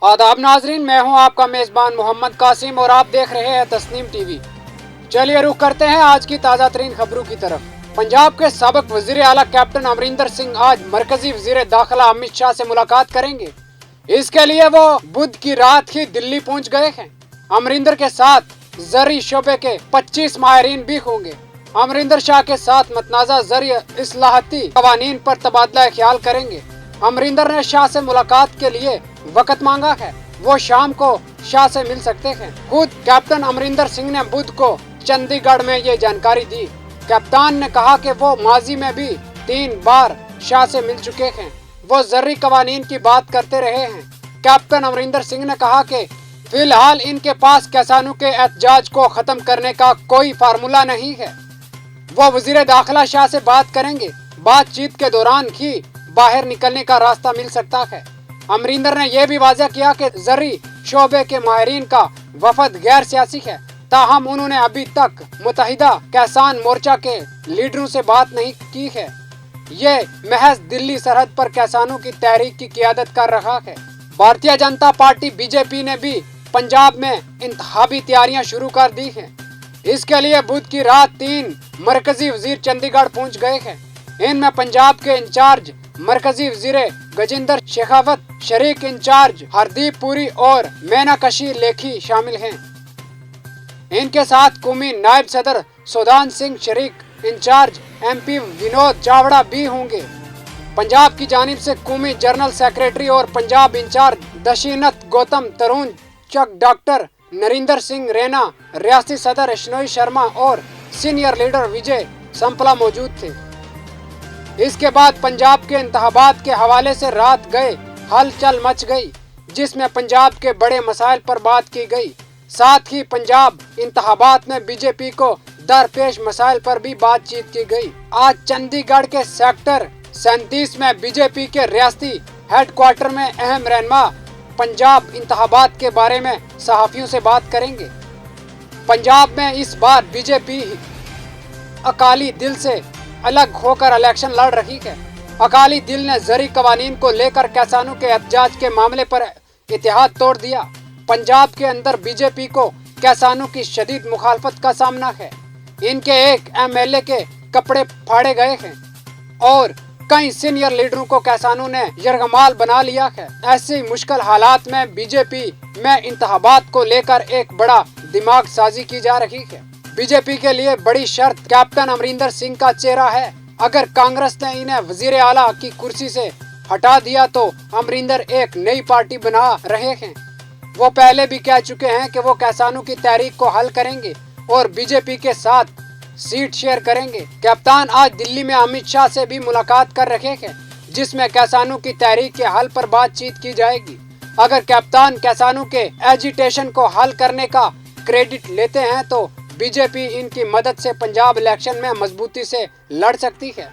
आदाब नाजरीन, मैं हूं आपका मेज़बान मोहम्मद कासिम और आप देख रहे हैं तस्नीम टीवी। चलिए रुख करते हैं आज की ताज़ा तरीन खबरों की तरफ। पंजाब के साबिक वज़ीर आला कैप्टन अमरिंदर सिंह आज मरकजी वज़ीर दाखिला अमित शाह से मुलाकात करेंगे। इसके लिए वो बुध की रात ही दिल्ली पहुंच गए हैं। अमरिंदर के साथ ज़री शोबे के 25 माहिरीन भी होंगे। अमरिंदर शाह के साथ मतनाज़ा ज़री इस्लाहती कवानीन पर तबादला ख्याल करेंगे। अमरिंदर ने शाह से मुलाकात के लिए वक्त मांगा है। वो शाम को शाह से मिल सकते हैं। खुद कैप्टन अमरिंदर सिंह ने बुध को चंडीगढ़ में ये जानकारी दी। कप्तान ने कहा कि वो माजी में भी 3 बार शाह से मिल चुके हैं। वो ज़र्री कवानीन की बात करते रहे हैं। कैप्टन अमरिंदर सिंह ने कहा कि फिलहाल इनके पास किसानों के एहतजाज को खत्म करने का कोई फार्मूला नहीं है। वो वज़ीर दाखिला शाह से बात करेंगे। बातचीत के दौरान ही बाहर निकलने का रास्ता मिल सकता है। अमरिंदर ने यह भी वाज़ेह किया कि ज़र्री शोबे के माहिरीन का वफद गैर सियासी है, ताहम उन्होंने अभी तक मुत्तहिदा किसान मोर्चा के लीडरों से बात नहीं की है। ये महज दिल्ली सरहद पर किसानों की तहरीक की क़ियादत कर रहा है। भारतीय जनता पार्टी बीजेपी ने भी पंजाब में इंतखाबी तैयारियां शुरू कर दी हैं। इसके लिए बुध की रात 3 मरकजी वजीर चंडीगढ़ पहुंच गए हैं। इनमें पंजाब के इंचार्ज मरकजी वजीर गजेंद्र शेखावत, शरीक इंचार्ज हरदीप पुरी और मीनाक्षी लेखी शामिल हैं। इनके साथ कौमी नायब सदर सुदान सिंह, शरीक इंचार्ज MP विनोद चावड़ा भी होंगे। पंजाब की जानिब से कौमी जनरल सेक्रेटरी और पंजाब इंचार्ज दशीनत गौतम, तरुण चक, डॉक्टर नरिंदर सिंह रैना, रियासती सदर अश्नोई शर्मा और सीनियर लीडर विजय संपला मौजूद थे। इसके बाद पंजाब के इंतखाबात के हवाले से रात गए हलचल मच गई, जिसमें पंजाब के बड़े मसाइल पर बात की गई। साथ ही पंजाब इंतखाबात में बीजेपी को दरपेश मसाइल पर भी बातचीत की गई। आज चंडीगढ़ के सेक्टर 37 में बीजेपी के रियासती हेडक्वार्टर में अहम रहनुमा पंजाब इंतखाबात के बारे में सहाफियों से बात करेंगे। पंजाब में इस बार बीजेपी अकाली दिल से अलग होकर इलेक्शन लड़ रही है। अकाली दिल ने ज़री कवानीन को लेकर किसानों के एहतजाज के मामले पर इत्तेहाद तोड़ दिया। पंजाब के अंदर बीजेपी को किसानों की शदीद मुखालफत का सामना है। इनके एक MLA के कपड़े फाड़े गए हैं और कई सीनियर लीडरों को किसानों ने यरगमाल बना लिया है। ऐसी मुश्किल हालात में बीजेपी में इंतखाबात को लेकर एक बड़ा दिमाग साजी की जा रही है। बीजेपी के लिए बड़ी शर्त कैप्टन अमरिंदर सिंह का चेहरा है। अगर कांग्रेस ने इन्हें वजीर आला की कुर्सी से हटा दिया तो अमरिंदर एक नई पार्टी बना रहे हैं। वो पहले भी कह चुके हैं कि वो किसानों की तहरीक को हल करेंगे और बीजेपी के साथ सीट शेयर करेंगे। कप्तान आज दिल्ली में अमित शाह से भी मुलाकात कर रहे हैं, जिसमें किसानों की तहरीक के हल पर बातचीत की जाएगी। अगर कप्तान किसानों के एजिटेशन को हल करने का क्रेडिट लेते हैं तो बीजेपी इनकी मदद से पंजाब इलेक्शन में मजबूती से लड़ सकती है।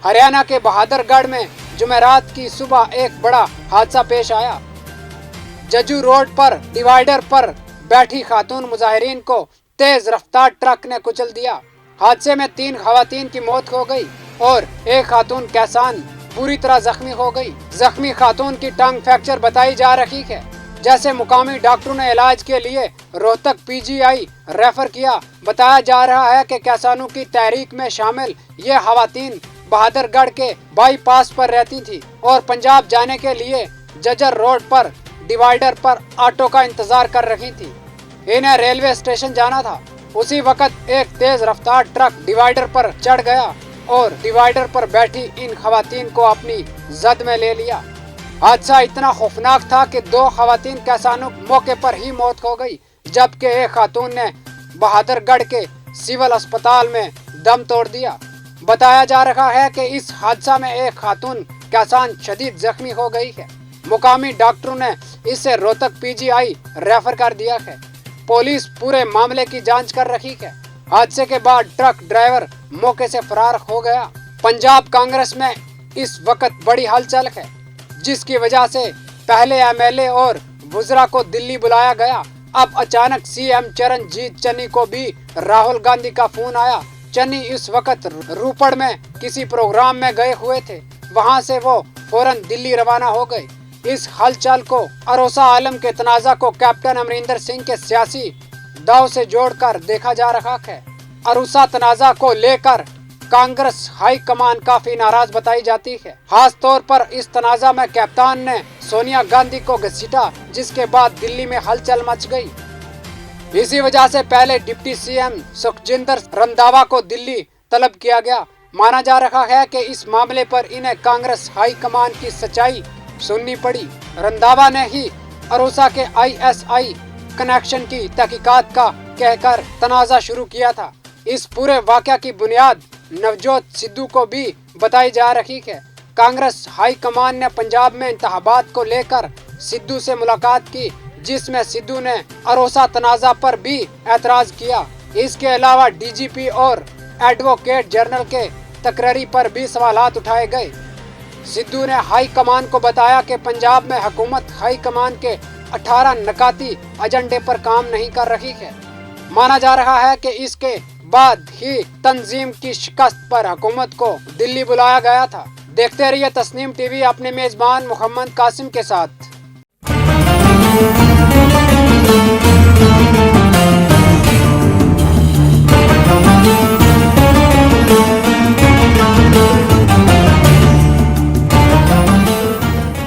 हरियाणा के बहादुरगढ़ में जुमेरात की सुबह एक बड़ा हादसा पेश आया। जजू रोड पर डिवाइडर पर बैठी खातून मुजाहिरीन को तेज रफ्तार ट्रक ने कुचल दिया। हादसे में 3 खवातीन की मौत हो गई और एक खातून किसान बुरी तरह जख्मी हो गई। जख्मी खातून की टांग फ्रैक्चर बताई जा रही है। जैसे मुकामी डॉक्टरों ने इलाज के लिए रोहतक PGI रेफर किया। बताया जा रहा है कि किसानों की तहरीक में शामिल ये खवातीन बहादुरगढ़ के बाईपास पर रहती थी और पंजाब जाने के लिए जजर रोड पर डिवाइडर पर ऑटो का इंतजार कर रही थी। इन्हें रेलवे स्टेशन जाना था। उसी वक्त एक तेज रफ्तार ट्रक डिवाइडर पर चढ़ गया और डिवाइडर पर बैठी इन खवातीन को अपनी जद में ले लिया। हादसा इतना खौफनाक था कि 2 खवातीन किसानों मौके पर ही मौत हो गई, जबकि एक खातून ने बहादुरगढ़ के सिविल अस्पताल में दम तोड़ दिया। बताया जा रहा है कि इस हादसा में एक खातून किसान शदीद जख्मी हो गई है। मुकामी डॉक्टरों ने इसे रोहतक PGI रेफर कर दिया है। पुलिस पूरे मामले की जांच कर रही है। हादसे के बाद ट्रक ड्राइवर मौके से फरार हो गया। पंजाब कांग्रेस में इस वक्त बड़ी हलचल है, जिसकी वजह से पहले MLA और वज़रा को दिल्ली बुलाया गया। अब अचानक CM चरणजीत चन्नी को भी राहुल गांधी का फोन आया। चन्नी इस वक्त रूपड़ में किसी प्रोग्राम में गए हुए थे। वहां से वो फौरन दिल्ली रवाना हो गए। इस हलचल को अरोसा आलम के तनाज़ा को कैप्टन अमरिंदर सिंह के सियासी दाव से जोड़कर देखा जा रहा है। अरोसा तनाज़ा को लेकर कांग्रेस हाई कमान काफी नाराज बताई जाती है। खास तौर पर इस तनाज़ा में कप्तान ने सोनिया गांधी को घसीटा, जिसके बाद दिल्ली में हलचल मच गई। इसी वजह से पहले डिप्टी सीएम सुखजिंदर रंधावा को दिल्ली तलब किया गया। माना जा रहा है कि इस मामले पर इन्हें कांग्रेस हाई कमान की सच्चाई सुननी पड़ी। रंधावा ने ही अरोसा के आईएसआई कनेक्शन की तहकीकात का कहकर तनाज़ा शुरू किया था। इस पूरे वाकया की बुनियाद नवजोत सिद्धू को भी बताई जा रही है। कांग्रेस हाई कमान ने पंजाब में इंतखाबात को लेकर सिद्धू से मुलाकात की, जिसमें सिद्धू ने अरोसा तनाज़ा पर भी एतराज किया। इसके अलावा डीजीपी और एडवोकेट जनरल के तकरीरी पर भी सवालात उठाए गए। सिद्धू ने हाई कमान को बताया कि पंजाब में हुकूमत हाई कमान के 18 नकाती एजेंडे पर काम नहीं कर रही है। माना जा रहा है कि इसके बाद ही तंजीम की शिकस्त पर हुकूमत को दिल्ली बुलाया गया था। देखते रहिए तस्नीम टीवी अपने मेजबान मोहम्मद कासिम के साथ।